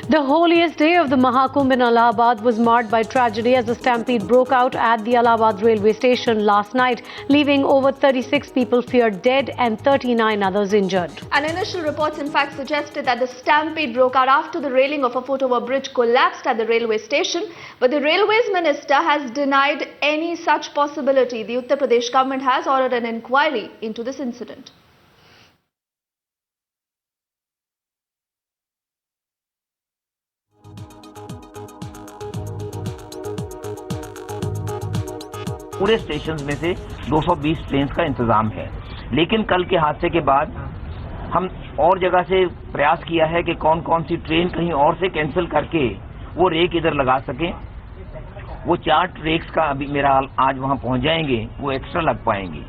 The holiest day of the Mahakumbh in Allahabad was marred by tragedy as a stampede broke out at the Allahabad railway station last night, leaving over 36 people feared dead and 39 others injured. And initial reports in fact suggested that the stampede broke out after the railing of a foot-over bridge collapsed at the railway station, but the Railways Minister has denied any such possibility. The Uttar Pradesh government has ordered an inquiry into this incident. पूरे station में से 220 train का इंतजाम है, लेकिन कल के हादसे के बाद हम और जगह से प्रयास किया है कि कौन कौन सी ट्रेन कहीं और से कैंसिल करके वो रेक इधर लगा सकें। वो 4 रेक्स का अभी मेरा आज वहां पहुंच जाएंगे, वो एक्स्ट्रा लग पाएंगे।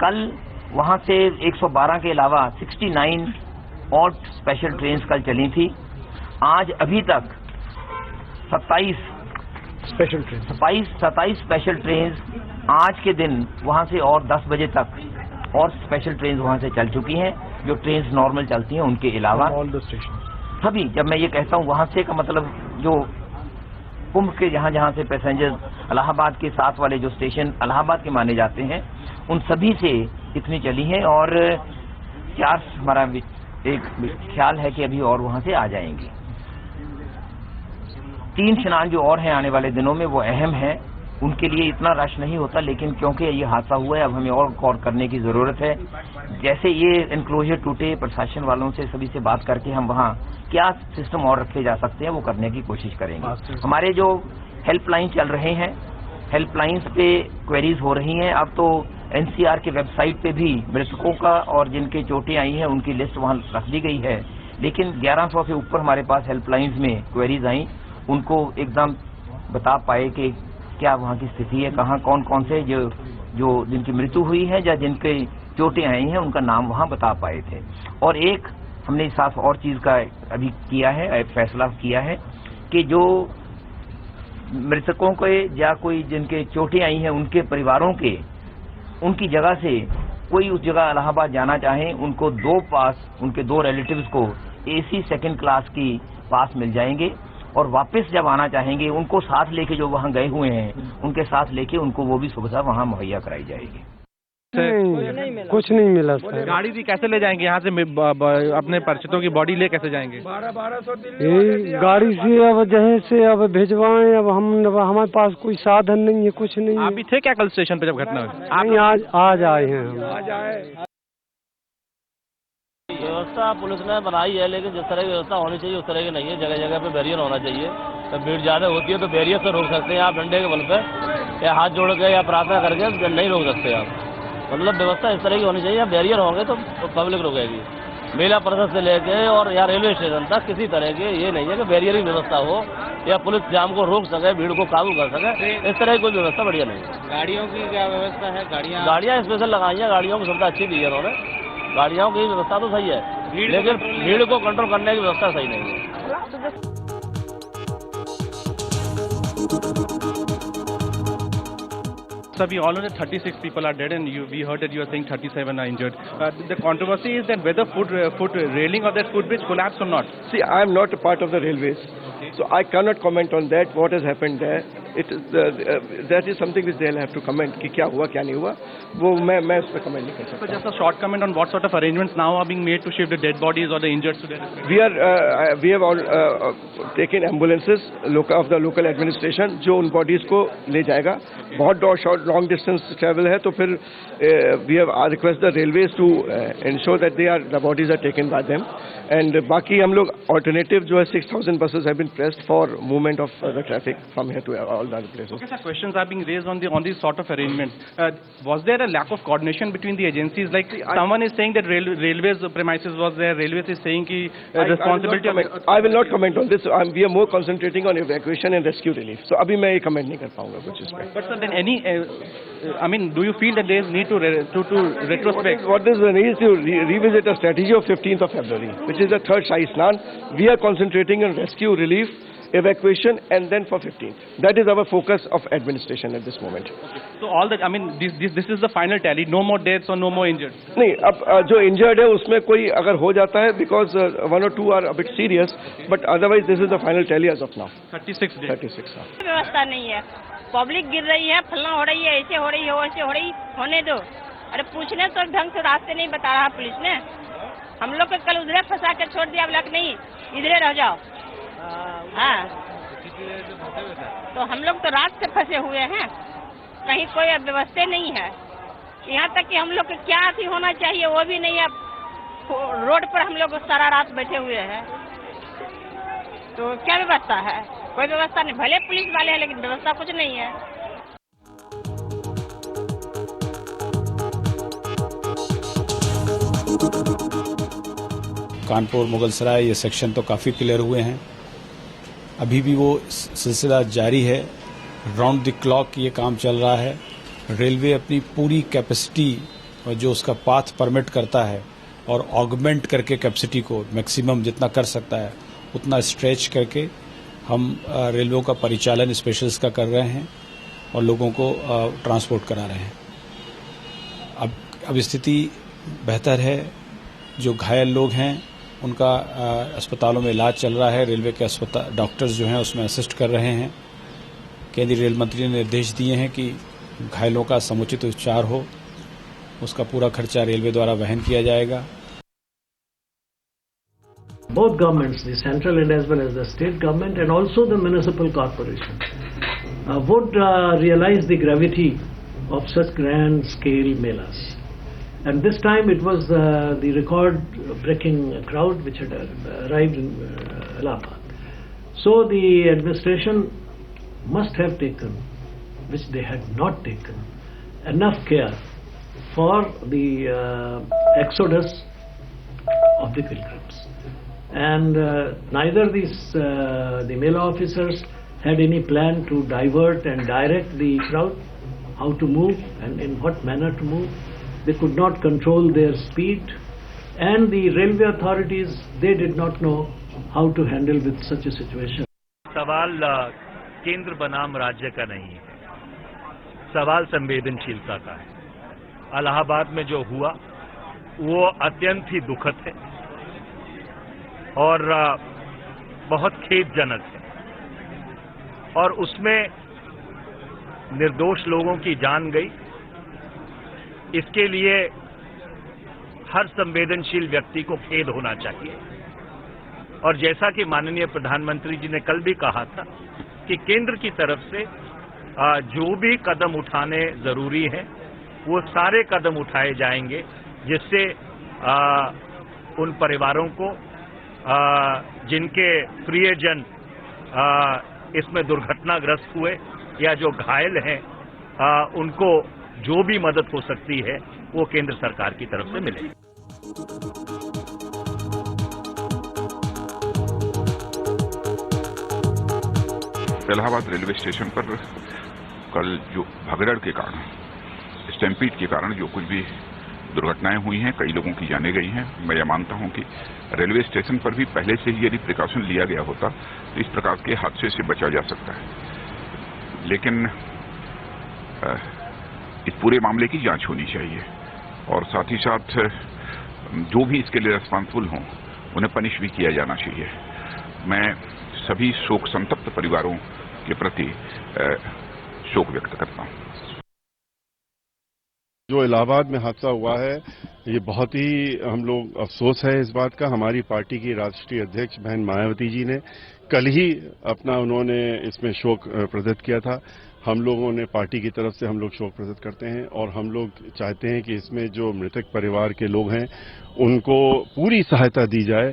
कल वहां से 112 के अलावा 69 और स्पेशल ट्रेन कल चली थी। आज अभी तक 27 स्पेशल ट्रेन आज के दिन वहां से और 10 बजे तक और स्पेशल ट्रेन वहां से चल चुकी हैं, जो ट्रेन नॉर्मल चलती हैं उनके अलावा। सभी, जब मैं ये कहता हूं वहां से का मतलब जो कुंभ के जहां जहां से पैसेंजर इलाहाबाद के साथ वाले जो स्टेशन इलाहाबाद के माने जाते हैं, उन सभी से इतनी चली हैं और 4 हमारा एक ख्याल है कि अभी और वहां से आ जाएंगे। 3 स्नान जो और हैं आने वाले दिनों में वो अहम है, उनके लिए इतना रश नहीं होता, लेकिन क्योंकि ये हादसा हुआ है अब हमें और गौर करने की जरूरत है। जैसे ये एनक्लोजर टूटे, प्रशासन वालों से सभी से बात करके हम वहाँ क्या सिस्टम और रखे जा सकते हैं वो करने की कोशिश करेंगे। हमारे जो हेल्पलाइन चल रहे हैं, हेल्पलाइंस पे क्वेरीज हो रही हैं। अब तो एनसीआर के वेबसाइट पे भी मृतकों का और जिनके चोटें आई हैं उनकी लिस्ट वहाँ रख दी गई है, लेकिन 1100 से ऊपर हमारे पास हेल्पलाइंस में क्वेरीज आई, उनको एकदम बता पाए कि क्या वहाँ की स्थिति है, कहाँ कौन कौन से जो जिनकी मृत्यु हुई है या जिनके चोटें आई हैं उनका नाम वहाँ बता पाए थे। और एक हमने साफ और चीज का अभी किया है, फैसला किया है कि जो मृतकों के या कोई जिनके चोटें आई हैं उनके परिवारों के उनकी जगह से कोई उस जगह इलाहाबाद जाना चाहे, उनको 2 पास उनके 2 रिलेटिव्स को AC 2nd क्लास की पास मिल जाएंगे और वापस जब आना चाहेंगे उनको साथ लेके जो वहाँ गए हुए हैं उनके साथ लेके उनको वो भी सुविधा वहाँ मुहैया कराई जाएगी। कुछ नहीं मिला सर। गाड़ी भी कैसे ले जाएंगे यहाँ से, अपने परिचितों की बॉडी ले कैसे जाएंगे? गाड़ी से अब जहाँ से अब भिजवाएं, अब हमारे पास कोई साधन नहीं है, कुछ नहीं है। आप भी थे क्या कल स्टेशन पे जब घटना हुई? आज आए हैं हम। व्यवस्था पुलिस ने बनाई है, लेकिन जिस तरह की व्यवस्था होनी चाहिए उस तरह की नहीं है। जगह जगह पे बैरियर होना चाहिए। तो भीड़ ज्यादा होती है तो बैरियर से रोक सकते हैं आप, डंडे के बल पे या हाथ जोड़ के या प्रार्थना करके नहीं रोक सकते आप। मतलब व्यवस्था इस तरह की होनी चाहिए। बैरियर होंगे तो पब्लिक रुकेगी। मेला परिषद से लेके और या रेलवे स्टेशन तक किसी तरह के ये नहीं है कि बैरियर की व्यवस्था हो या पुलिस जाम को रोक सके, भीड़ को काबू कर सके, इस तरह की कोई व्यवस्था बढ़िया नहीं है। गाड़ियों की क्या व्यवस्था है? गाड़ियाँ स्पेशल लगाई है, गाड़ियों की सुविधा अच्छी दी है उन्होंने। गाड़ियों की व्यवस्था तो सही है, लेकिन भीड़ को कंट्रोल करने की व्यवस्था सही नहीं है। Sir, we all know that 36 people are dead, and we heard that you are saying 37 are injured. The controversy is that whether foot railing of that footbridge collapsed or not. See, I am not a part of the railways, so I cannot comment on that. What has happened there? That is something which they'll have to comment कि क्या हुआ क्या नहीं हुआ, वो मैं उस पर कमेंट नहीं कर सकता। So just a short comment on what sort of arrangements now are being made to shift the dead bodies or the injured to their respective. We have all taken ambulances of the local administration जो उन bodies को ले जाएगा। बहुत long distance travel है तो फिर we have request the railways to ensure that the bodies are taken by them, and बाकी हम लोग alternative जो है 6,000 buses have been pressed for movement of the traffic from here to all the other places. Okay, sir, questions are being raised on these sort of arrangements. Was there a lack of coordination between the agencies? Like someone is saying that railways premises was there, railways is saying कि responsibility. I will not comment on this. We are more concentrating on evacuation and rescue relief. So अभी मैं ये comment नहीं कर पाऊँगा कुछ इस पर. But sir, then any, I mean, do you feel that there is need to retrospect? What is the need to revisit a strategy of 15th of February, which is the third Shahi Snan? We are concentrating on rescue relief evacuation, and then for 15th. That is our focus of administration at this moment. So all that, I mean, this is the final tally. No more deaths or no more injured. नहीं, अब जो injured है उसमें कोई अगर हो जाता है, because 1 or 2 are a bit serious, but otherwise this is the final tally as of now. 36 days. 36. व्यवस्था नहीं है, पब्लिक गिर रही है, फलना हो रही है, ऐसे हो रही है, वैसे हो रही, होने दो। अरे पूछने तो ढंग से रास्ते नहीं बता रहा पुलिस ने। हम लोग को कल उधरे फंसा के छोड़ दिया, बोला नहीं इधरे रह जाओ। हाँ, तो हम लोग तो रात से फंसे हुए हैं, कहीं कोई व्यवस्था नहीं है। यहाँ तक कि हम लोग को क्या अथी होना चाहिए वो भी नहीं है। रोड पर हम लोग सारा रात बैठे हुए हैं, तो क्या व्यवस्था है? कोई व्यवस्था नहीं। भले पुलिस वाले हैं लेकिन व्यवस्था कुछ नहीं है। कानपुर मुगलसराय ये सेक्शन तो काफ़ी क्लियर हुए हैं, अभी भी वो सिलसिला जारी है। राउंड द क्लॉक ये काम चल रहा है। रेलवे अपनी पूरी कैपेसिटी और जो उसका पाथ परमिट करता है और ऑगमेंट करके कैपेसिटी को मैक्सिमम जितना कर सकता है उतना स्ट्रेच करके हम रेलवे का परिचालन स्पेशल्स का कर रहे हैं और लोगों को ट्रांसपोर्ट करा रहे हैं। अब स्थिति बेहतर है। जो घायल लोग हैं उनका अस्पतालों में इलाज चल रहा है। रेलवे के अस्पताल डॉक्टर्स जो हैं उसमें असिस्ट कर रहे हैं। केंद्रीय रेल मंत्री ने निर्देश दिए हैं कि घायलों का समुचित उपचार हो, उसका पूरा खर्चा रेलवे द्वारा वहन किया जाएगा। Both governments, the central and as well as the state government and also the municipal corporation, would realize the gravity of such grand scale melas. And this time it was the record-breaking crowd which had arrived in Allahabad. So the administration must have taken, which they had not taken, enough care for the exodus of the pilgrims. And neither the Mela officers had any plan to divert and direct the crowd, how to move and in what manner to move. They could not control their speed, and the railway authorities, they did not know how to handle with such a situation. सवाल केंद्र बनाम राज्य का नहीं है, सवाल संवेदनशीलता का है। इलाहाबाद में जो हुआ वो अत्यंत ही दुखद है और बहुत खेदजनक है, और उसमें निर्दोष लोगों की जान गई। इसके लिए हर संवेदनशील व्यक्ति को खेद होना चाहिए। और जैसा कि माननीय प्रधानमंत्री जी ने कल भी कहा था कि केंद्र की तरफ से जो भी कदम उठाने जरूरी है वो सारे कदम उठाए जाएंगे, जिससे उन परिवारों को जिनके प्रियजन इसमें दुर्घटनाग्रस्त हुए या जो घायल हैं उनको जो भी मदद हो सकती है वो केंद्र सरकार की तरफ से मिले। इलाहाबाद रेलवे स्टेशन पर कल जो भगदड़ के कारण, स्टैम्पीड के कारण जो कुछ भी दुर्घटनाएं हुई हैं, कई लोगों की जानें गई हैं। मैं यह मानता हूं कि रेलवे स्टेशन पर भी पहले से ही यदि प्रिकॉशन लिया गया होता तो इस प्रकार के हादसे से बचा जा सकता है। लेकिन इस पूरे मामले की जांच होनी चाहिए और साथ ही साथ जो भी इसके लिए रिस्पांसिबल हों उन्हें पनिश भी किया जाना चाहिए। मैं सभी शोक संतप्त परिवारों के प्रति शोक व्यक्त करता हूं। जो इलाहाबाद में हादसा हुआ है ये बहुत ही हम लोग अफसोस है इस बात का। हमारी पार्टी की राष्ट्रीय अध्यक्ष बहन मायावती जी ने कल ही उन्होंने इसमें शोक प्रकट किया था। हम लोगों ने पार्टी की तरफ से हम लोग शोक प्रकट करते हैं और हम लोग चाहते हैं कि इसमें जो मृतक परिवार के लोग हैं उनको पूरी सहायता दी जाए।